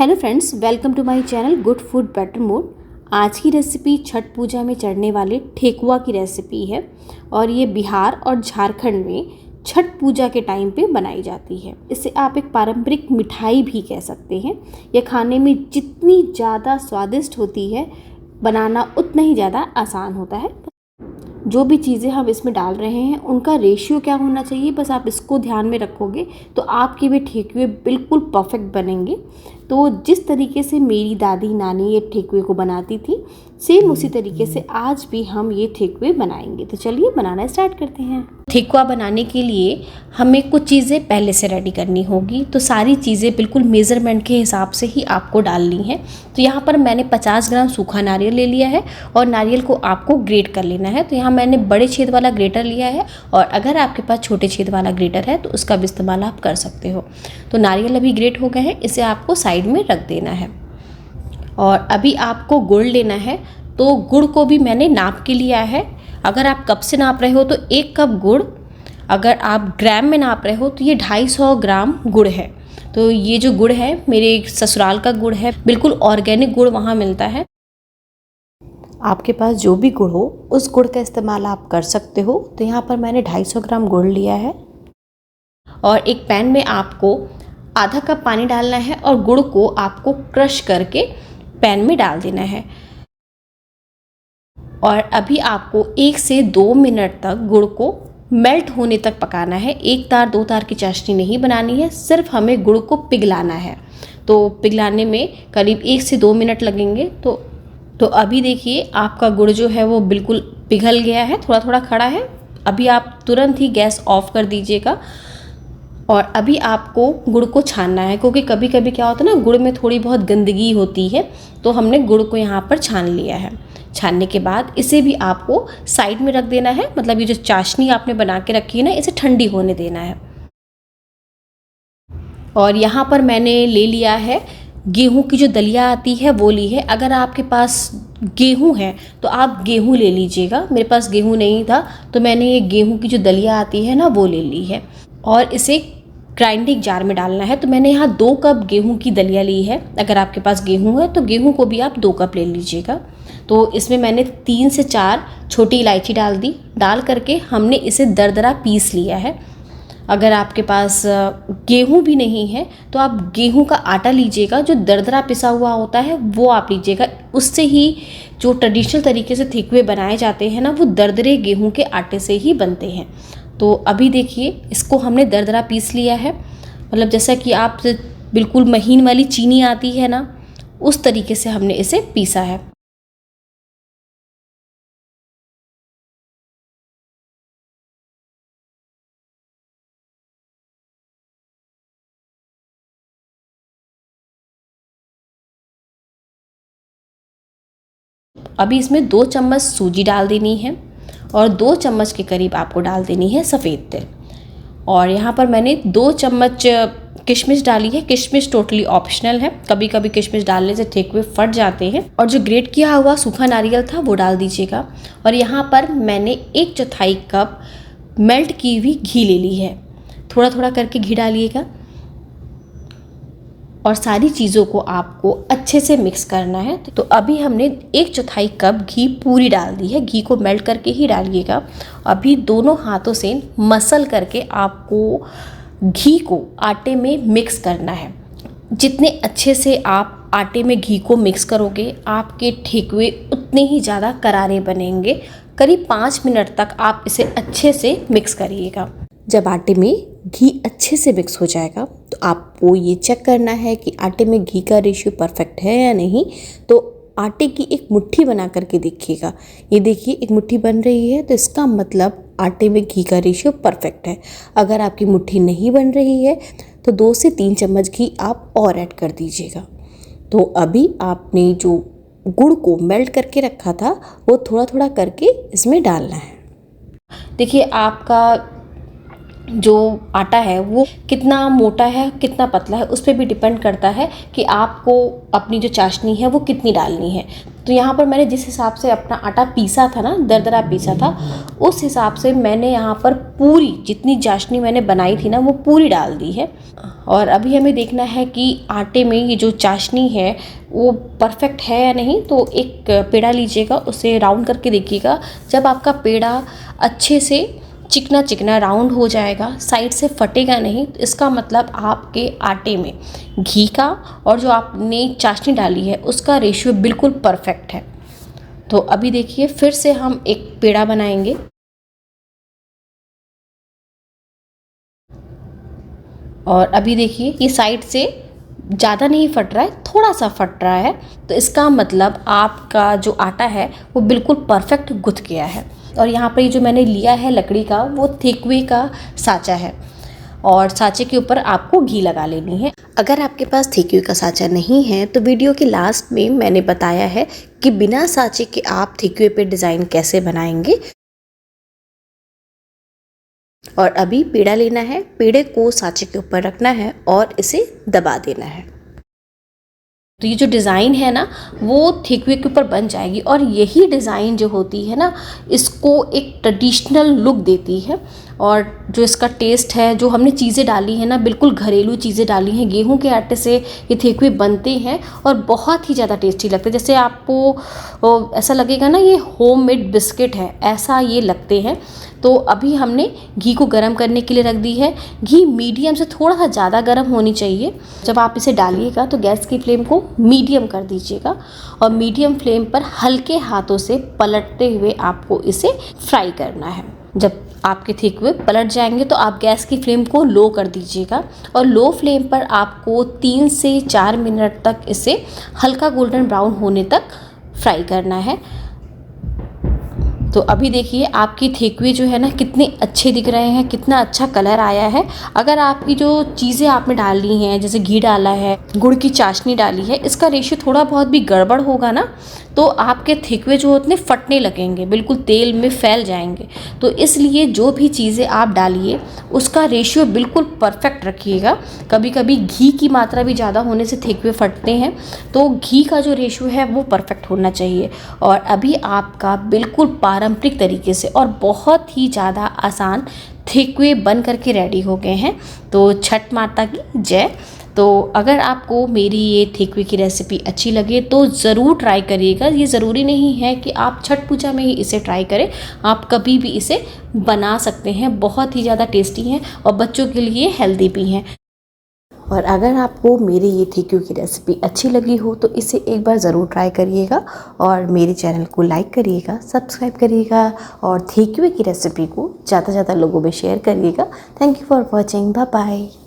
Hello friends, welcome to my channel good food better mood. आज की recipe Chhath पूजा में चढ़ने वाले ठेकुआ की रेसिपी है और ये बिहार और झारखंड में छठ पूजा के टाइम पे बनाई जाती है। इसे आप एक पारंपरिक मिठाई भी कह सकते हैं। यह खाने में जितनी ज़्यादा स्वादिष्ट होती है, बनाना उतना ही ज़्यादा आसान होता है। जो भी चीज़ें हम इसमें डाल रहे हैं उनका रेशियो क्या होना चाहिए, बस आप इसको ध्यान में रखोगे तो आपके भी ठेकुए बिल्कुल परफेक्ट बनेंगे। तो जिस तरीके से मेरी दादी नानी ये ठेकुए को बनाती थी, सेम उसी तरीके से आज भी हम ये ठेकुए बनाएंगे। तो चलिए बनाना स्टार्ट करते हैं। ठेकुआ बनाने के लिए हमें कुछ चीज़ें पहले से रेडी करनी होगी, तो सारी चीज़ें बिल्कुल मेज़रमेंट के हिसाब से ही आपको डालनी है। तो यहाँ पर मैंने 50 ग्राम सूखा नारियल ले लिया है और नारियल को आपको ग्रेट कर लेना है। तो यहाँ मैंने बड़े छेद वाला ग्रेटर लिया है और अगर आपके पास छोटे छेद वाला ग्रेटर है तो उसका भी इस्तेमाल आप कर सकते हो। तो नारियल अभी ग्रेट हो गए हैं, इसे आपको साइड में रख देना है। और अभी आपको गुड़ लेना है, तो गुड़ को भी मैंने नाप के लिया है। अगर आप कप से नाप रहे हो तो 1 कप गुड़, अगर आप ग्राम में नाप रहे हो तो ये 250 ग्राम गुड़ है। तो ये जो गुड़ है मेरे ससुराल का गुड़ है, बिल्कुल ऑर्गेनिक गुड़ वहाँ मिलता है। आपके पास जो भी गुड़ हो उस गुड़ का इस्तेमाल आप कर सकते हो। तो यहाँ पर मैंने 250 ग्राम गुड़ लिया है और एक पैन में आपको आधा कप पानी डालना है और गुड़ को आपको क्रश करके पैन में डाल देना है। और अभी आपको 1 से 2 मिनट तक गुड़ को मेल्ट होने तक पकाना है। 1 तार 2 तार की चाशनी नहीं बनानी है, सिर्फ हमें गुड़ को पिघलाना है। तो पिघलाने में करीब 1 से 2 मिनट लगेंगे। तो अभी देखिए आपका गुड़ जो है वो बिल्कुल पिघल गया है, थोड़ा थोड़ा खड़ा है। अभी आप तुरंत ही गैस ऑफ कर दीजिएगा और अभी आपको गुड़ को छानना है, क्योंकि कभी कभी क्या होता है ना, गुड़ में थोड़ी बहुत गंदगी होती है। तो हमने गुड़ को यहाँ पर छान लिया है। छानने के बाद इसे भी आपको साइड में रख देना है। मतलब ये जो चाशनी आपने बना के रखी है ना, इसे ठंडी होने देना है। और यहाँ पर मैंने ले लिया है गेहूं की जो दलिया आती है वो ली है। अगर आपके पास गेहूं है तो आप गेहूं ले लीजिएगा। मेरे पास गेहूं नहीं था तो मैंने ये गेहूं की जो दलिया आती है ना वो ले ली है और इसे ग्राइंडिंग जार में डालना है। तो मैंने यहाँ 2 कप गेहूं की दलिया ली है। अगर आपके पास गेहूं है तो गेहूं को भी आप 2 कप ले लीजिएगा। तो इसमें मैंने 3 से 4 छोटी इलायची डाल दी। डाल करके हमने इसे दरदरा पीस लिया है। अगर आपके पास गेहूं भी नहीं है तो आप गेहूं का आटा लीजिएगा, जो दरदरा पिसा हुआ होता है वो आप लीजिएगा। उससे ही जो ट्रेडिशनल तरीके से ठेकुए बनाए जाते हैं ना, वो दरदरे गेहूं के आटे से ही बनते हैं। तो अभी देखिए इसको हमने दरदरा पीस लिया है। मतलब जैसा कि आप बिल्कुल महीन वाली चीनी आती है ना, उस तरीके से हमने इसे पीसा है। अभी इसमें 2 चम्मच सूजी डाल देनी है और 2 चम्मच के करीब आपको डाल देनी है सफ़ेद तिल। और यहाँ पर मैंने 2 चम्मच किशमिश डाली है। किशमिश टोटली ऑप्शनल है, कभी कभी किशमिश डालने से ठेकुए फट जाते हैं। और जो ग्रेट किया हुआ सूखा नारियल था वो डाल दीजिएगा। और यहाँ पर मैंने 1/4 कप मेल्ट की हुई घी ले ली है। थोड़ा थोड़ा करके घी डालिएगा और सारी चीज़ों को आपको अच्छे से मिक्स करना है। तो अभी हमने 1/4 कप घी पूरी डाल दी है। घी को मेल्ट करके ही डालिएगा। अभी दोनों हाथों से मसल करके आपको घी को आटे में मिक्स करना है। जितने अच्छे से आप आटे में घी को मिक्स करोगे, आपके ठेकुए उतने ही ज़्यादा करारे बनेंगे। करीब 5 मिनट तक आप इसे अच्छे से मिक्स करिएगा। जब आटे में घी अच्छे से मिक्स हो जाएगा तो आपको ये चेक करना है कि आटे में घी का रेशियो परफेक्ट है या नहीं। तो आटे की एक मुट्ठी बना करके देखिएगा। ये देखिए एक मुट्ठी बन रही है, तो इसका मतलब आटे में घी का रेशियो परफेक्ट है। अगर आपकी मुट्ठी नहीं बन रही है तो 2 से 3 चम्मच घी आप और ऐड कर दीजिएगा। तो अभी आपने जो गुड़ को मेल्ट करके रखा था वो थोड़ा थोड़ा करके इसमें डालना है। देखिए आपका जो आटा है वो कितना मोटा है कितना पतला है, उस पर भी डिपेंड करता है कि आपको अपनी जो चाशनी है वो कितनी डालनी है। तो यहाँ पर मैंने जिस हिसाब से अपना आटा पीसा था ना, दरदरा पीसा था, उस हिसाब से मैंने यहाँ पर पूरी जितनी चाशनी मैंने बनाई थी ना वो पूरी डाल दी है। और अभी हमें देखना है कि आटे में ये जो चाशनी है वो परफेक्ट है या नहीं। तो एक पेड़ा लीजिएगा, उसे राउंड करके देखिएगा। जब आपका पेड़ा अच्छे से चिकना चिकना राउंड हो जाएगा, साइड से फटेगा नहीं, तो इसका मतलब आपके आटे में घी का और जो आपने चाशनी डाली है उसका रेशियो बिल्कुल परफेक्ट है। तो अभी देखिए फिर से हम एक पेड़ा बनाएंगे। और अभी देखिए ये साइड से ज़्यादा नहीं फट रहा है, थोड़ा सा फट रहा है, तो इसका मतलब आपका जो आटा है वो बिल्कुल परफेक्ट गुथ गया है। और यहाँ पर ये जो मैंने लिया है लकड़ी का, वो थेक्वे का साँचा है और साँचे के ऊपर आपको घी लगा लेनी है। अगर आपके पास थेक्वे का साँचा नहीं है तो वीडियो के लास्ट में मैंने बताया है कि बिना साँचे के आप थेक्वे पे डिज़ाइन कैसे बनाएंगे। और अभी पेड़ा लेना है, पेड़े को साँचे के ऊपर रखना है और इसे दबा देना है। तो ये जो डिज़ाइन है ना वो थेक्वे के ऊपर बन जाएगी। और यही डिज़ाइन जो होती है ना, इसको एक ट्रेडिशनल लुक देती है। और जो इसका टेस्ट है, जो हमने चीज़ें डाली हैं ना, बिल्कुल घरेलू चीज़ें डाली हैं। गेहूं के आटे से ये थेक्वे बनते हैं और बहुत ही ज़्यादा टेस्टी लगते हैं। जैसे आपको ऐसा लगेगा ना ये होममेड बिस्किट है, ऐसा ये लगते हैं। तो अभी हमने घी को गर्म करने के लिए रख दी है। घी मीडियम से थोड़ा सा ज़्यादा गर्म होनी चाहिए। जब आप इसे डालिएगा तो गैस की फ्लेम को मीडियम कर दीजिएगा और मीडियम फ्लेम पर हल्के हाथों से पलटते हुए आपको इसे फ्राई करना है। जब आपके थेक्वे पलट जाएंगे तो आप गैस की फ्लेम को लो कर दीजिएगा और लो फ्लेम पर आपको 3 से 4 मिनट तक इसे हल्का गोल्डन ब्राउन होने तक फ्राई करना है। तो अभी देखिए आपकी थेक्वे जो है ना कितने अच्छे दिख रहे हैं, कितना अच्छा कलर आया है। अगर आपकी जो चीज़ें आपने डाली हैं, जैसे घी डाला है, गुड़ की चाशनी डाली है, इसका रेशियो थोड़ा बहुत भी गड़बड़ होगा ना तो आपके थेक्वे जो होते हैं फटने लगेंगे, बिल्कुल तेल में फैल जाएंगे। तो इसलिए जो भी चीज़ें आप डालिए उसका रेशियो बिल्कुल परफेक्ट रखिएगा। कभी कभी घी की मात्रा भी ज़्यादा होने से थेक्वे फटते हैं, तो घी का जो रेशियो है वो परफेक्ट होना चाहिए। और अभी आपका बिल्कुल पारंपरिक तरीके से और बहुत ही ज़्यादा आसान थेक्वे बन करके रेडी हो गए हैं। तो छठ माता की जय। तो अगर आपको मेरी ये थेक्वे की रेसिपी अच्छी लगे तो ज़रूर ट्राई करिएगा। ये ज़रूरी नहीं है कि आप छठ पूजा में ही इसे ट्राई करें, आप कभी भी इसे बना सकते हैं। बहुत ही ज़्यादा टेस्टी हैं और बच्चों के लिए हेल्दी भी हैं। और अगर आपको मेरी ये थेक्वे की रेसिपी अच्छी लगी हो तो इसे एक बार ज़रूर ट्राई करिएगा और मेरे चैनल को लाइक करिएगा, सब्सक्राइब करिएगा और थेक्वे की रेसिपी को ज़्यादा से ज़्यादा लोगों में शेयर करिएगा। Thank you for watching. Bye bye.